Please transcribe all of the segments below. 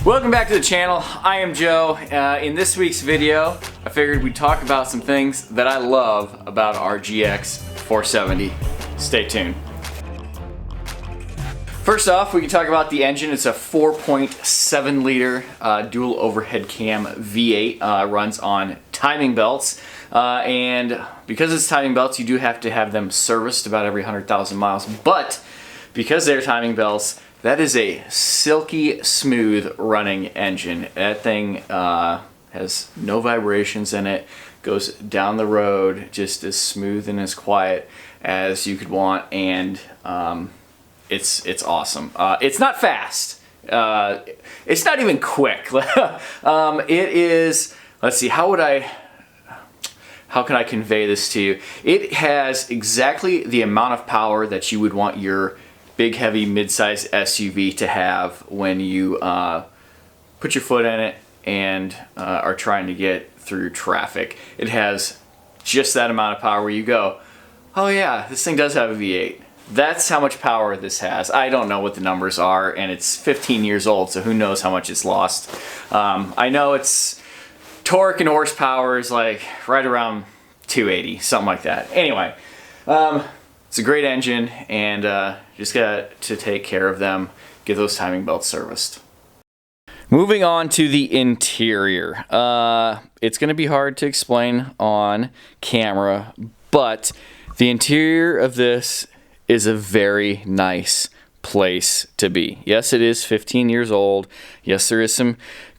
Welcome back to the channel. I am Joe. In this week's video, I figured we'd talk about some things that I love about our GX470. Stay tuned. First off, we can talk about the engine. It's a 4.7 liter dual overhead cam V8. Runs on timing belts. And because it's timing belts, you do have to have them serviced about every 100,000 miles. But because they're timing belts, that is a silky smooth running engine. That thing has no vibrations in it, goes down the road just as smooth and as quiet as you could want, and it's awesome. It's not fast. It's not even quick. It is, let's see, how can I convey this to you? It has exactly the amount of power that you would want your big, heavy, mid-size SUV to have when you put your foot in it and are trying to get through traffic. It has just that amount of power where you go, oh yeah, this thing does have a V8. That's how much power this has. I don't know what the numbers are, and it's 15 years old, so who knows how much it's lost. I know its torque and horsepower is like right around 280, something like that. Anyway, it's a great engine, and just got to take care of them, get those timing belts serviced. Moving on to the interior. It's going to be hard to explain on camera, but the interior of this is a very nice place to be. Yes, it is 15 years old. Yes, there is some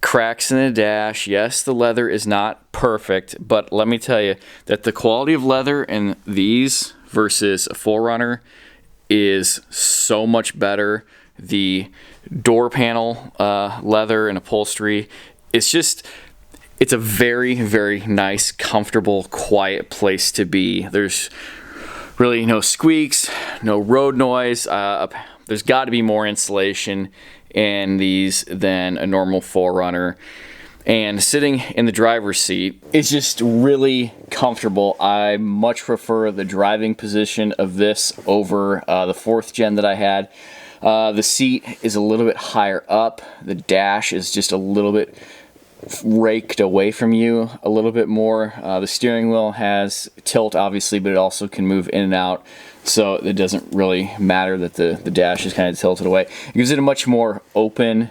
cracks in the dash. Yes, the leather is not perfect, but let me tell you that the quality of leather in these versus a 4Runner is so much better. The door panel leather and upholstery, it's a very, very nice, comfortable, quiet place to be. There's really no squeaks, no road noise. There's got to be more insulation in these than a normal 4Runner. And sitting in the driver's seat is just really comfortable. I much prefer the driving position of this over the 4th gen that I had. The seat is a little bit higher up. The dash is just a little bit raked away from you a little bit more. The steering wheel has tilt, obviously, but it also can move in and out. So it doesn't really matter that the dash is kind of tilted away. It gives it a much more open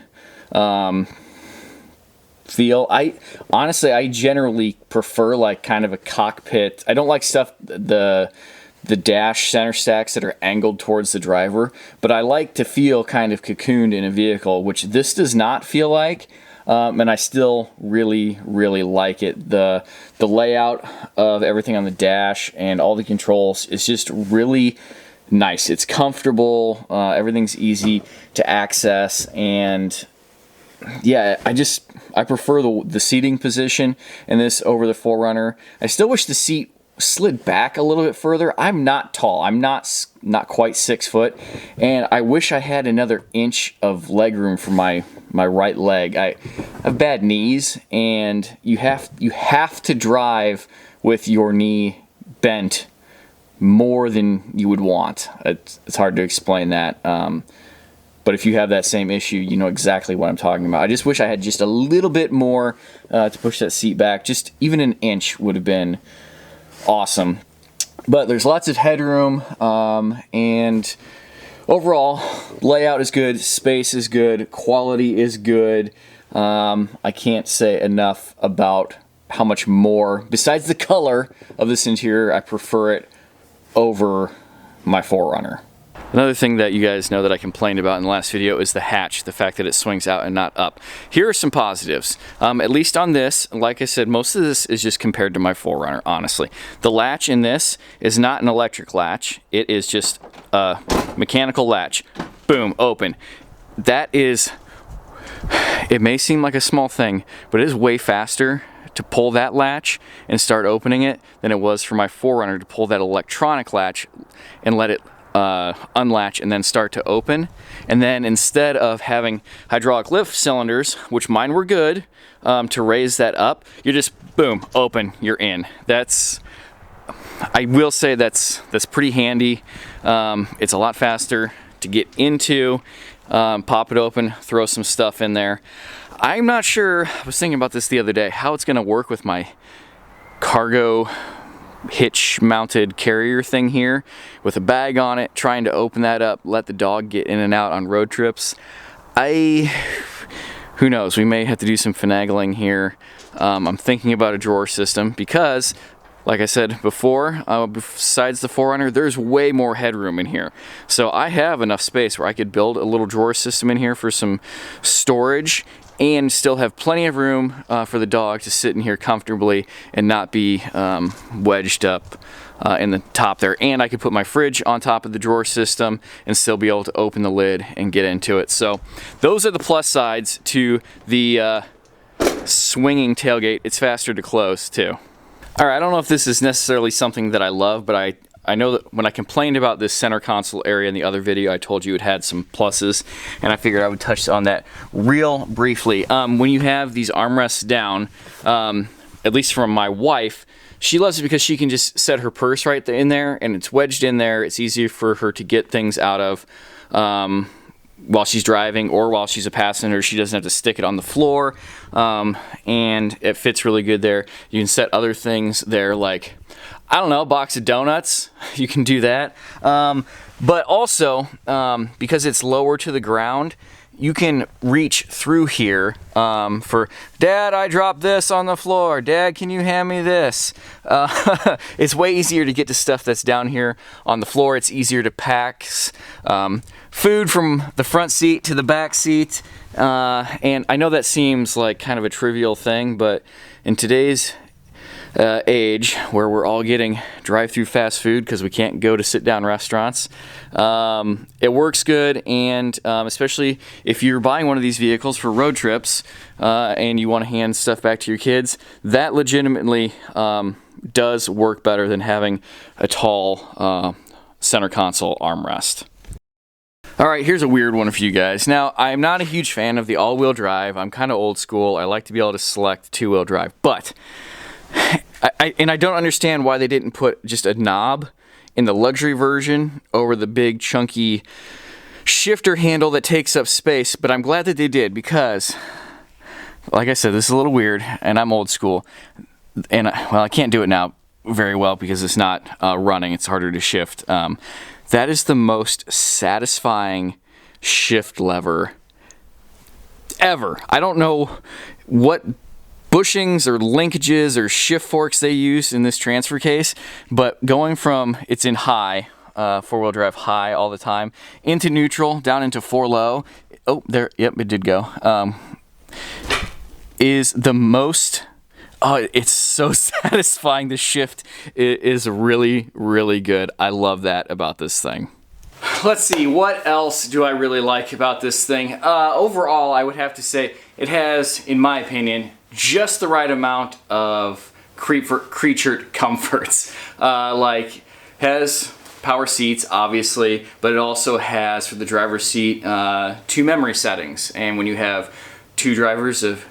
feel. I generally prefer like kind of a cockpit. I don't like stuff, the dash center stacks that are angled towards the driver, but I like to feel kind of cocooned in a vehicle, which this does not feel like. And I still really, really like it. The layout of everything on the dash and all the controls is just really nice. It's comfortable. Everything's easy to access, and yeah, I prefer the seating position in this over the 4Runner. I still wish the seat slid back a little bit further. I'm not tall. I'm not quite 6 foot, and I wish I had another inch of leg room for my right leg. I have bad knees, and you have to drive with your knee bent more than you would want. It's hard to explain that. But if you have that same issue, you know exactly what I'm talking about. I just wish I had just a little bit more to push that seat back. Just even an inch would have been awesome. But there's lots of headroom, and overall, layout is good, space is good, quality is good. I can't say enough about how much more, besides the color of this interior, I prefer it over my 4Runner. Another thing that you guys know that I complained about in the last video is the hatch, the fact that it swings out and not up. Here are some positives. At least on this, like I said, most of this is just compared to my 4Runner, honestly. The latch in this is not an electric latch. It is just a mechanical latch. Boom, open. That is, it may seem like a small thing, but it is way faster to pull that latch and start opening it than it was for my 4Runner to pull that electronic latch and let it unlatch and then start to open. And then instead of having hydraulic lift cylinders, which mine were good, to raise that up, you're just boom, open, you're in. I will say that's pretty handy. It's a lot faster to get into, pop it open, throw some stuff in there. I'm not sure, I was thinking about this the other day, how it's gonna work with my cargo hitch mounted carrier thing here with a bag on it, trying to open that up, let the dog get in and out on road trips. Who knows, we may have to do some finagling here. I'm thinking about a drawer system because, like I said before, besides the 4Runner, there's way more headroom in here. So I have enough space where I could build a little drawer system in here for some storage and still have plenty of room for the dog to sit in here comfortably and not be wedged up in the top there. And I could put my fridge on top of the drawer system and still be able to open the lid and get into it. So those are the plus sides to the swinging tailgate. It's faster to close too. All right, I don't know if this is necessarily something that I love, but I know that when I complained about this center console area in the other video, I told you it had some pluses, and I figured I would touch on that real briefly. When you have these armrests down, at least from my wife, she loves it because she can just set her purse right in there, and it's wedged in there. It's easier for her to get things out of while she's driving or while she's a passenger. She doesn't have to stick it on the floor, and it fits really good there. You can set other things there, like, I don't know, a box of donuts. You can do that. But also, because it's lower to the ground, you can reach through here for, Dad, I dropped this on the floor. Dad, can you hand me this? It's way easier to get to stuff that's down here on the floor. It's easier to pack food from the front seat to the back seat. And I know that seems like kind of a trivial thing, but in today's age where we're all getting drive-through fast food because we can't go to sit-down restaurants, it works good. And especially if you're buying one of these vehicles for road trips and you want to hand stuff back to your kids, that legitimately does work better than having a tall center console armrest. All right, here's a weird one for you guys. Now, I'm not a huge fan of the all-wheel drive. I'm kind of old school. I like to be able to select two-wheel drive, but I don't understand why they didn't put just a knob in the luxury version over the big chunky shifter handle that takes up space, but I'm glad that they did because, like I said, this is a little weird, and I'm old school, and I can't do it now very well because it's not running. It's harder to shift. That is the most satisfying shift lever ever. I don't know what bushings or linkages or shift forks they use in this transfer case, but going from, it's in high, four-wheel drive high all the time, into neutral, down into 4 low, oh, there, yep, it did go, is the most, oh, it's so satisfying. The shift is really, really good. I love that about this thing. Let's see, what else do I really like about this thing? Overall, I would have to say it has, in my opinion, just the right amount of creature comforts. Like, has power seats, obviously, but it also has, for the driver's seat, 2 memory settings. And when you have 2 drivers of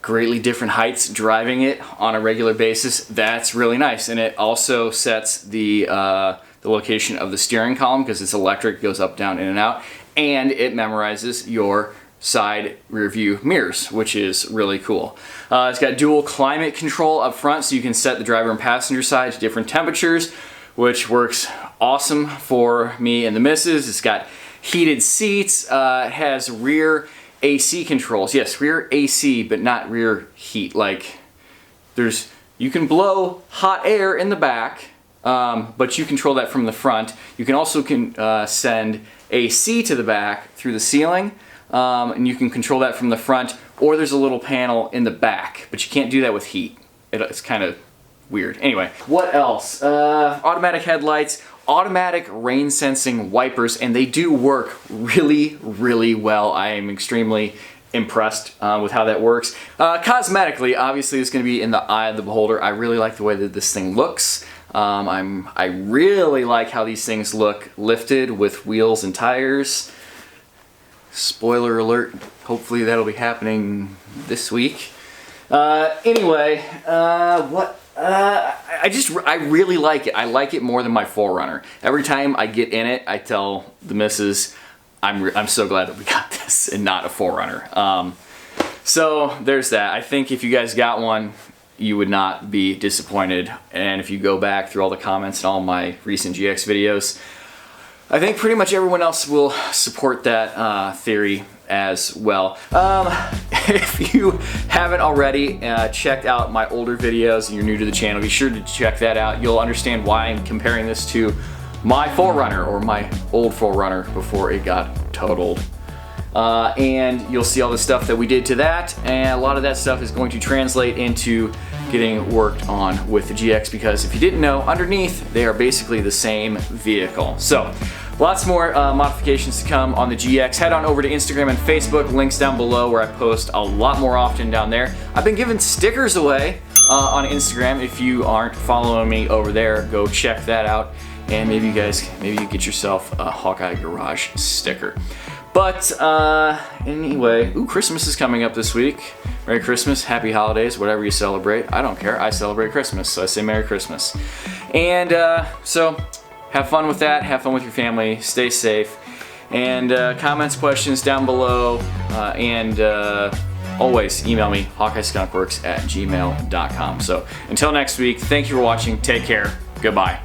greatly different heights driving it on a regular basis, that's really nice. And it also sets the location of the steering column because it's electric, goes up, down, in and out, and it memorizes your side rear view mirrors, which is really cool. It's got dual climate control up front, so you can set the driver and passenger side to different temperatures, which works awesome for me and the missus. It's got heated seats. It has rear AC controls. Yes, rear AC, but not rear heat. Like, you can blow hot air in the back, but you control that from the front. You can also send AC to the back through the ceiling, and you can control that from the front, or there's a little panel in the back, but you can't do that with heat. It's kind of weird. Anyway, what else? Automatic headlights, automatic rain sensing wipers, and they do work really, really well. I am extremely impressed with how that works. Cosmetically, obviously it's going to be in the eye of the beholder. I really like the way that this thing looks. I really like how these things look lifted with wheels and tires. Spoiler alert, hopefully that'll be happening this week. Anyway, I really like it. I like it more than my 4Runner. Every time I get in it, I tell the missus, I'm so glad that we got this and not a 4Runner. So there's that. I think if you guys got one, you would not be disappointed. And if you go back through all the comments and all my recent GX videos, I think pretty much everyone else will support that theory as well. If you haven't already checked out my older videos and you're new to the channel, be sure to check that out. You'll understand why I'm comparing this to my 4Runner, or my old 4Runner before it got totaled. And you'll see all the stuff that we did to that, and a lot of that stuff is going to translate into getting worked on with the GX, because if you didn't know, underneath they are basically the same vehicle. So lots more modifications to come on the GX. Head on over to Instagram and Facebook, links down below, where I post a lot more often down there. I've been giving stickers away on Instagram. If you aren't following me over there, go check that out, and maybe you get yourself a Hawkeye Garage sticker. But anyway, Christmas is coming up this week. Merry Christmas, Happy Holidays, whatever you celebrate. I don't care, I celebrate Christmas, so I say Merry Christmas. And so have fun with that, have fun with your family, stay safe. And comments, questions down below, and always email me, HawkeyeSkunkWorks@gmail.com. So until next week, thank you for watching, take care, goodbye.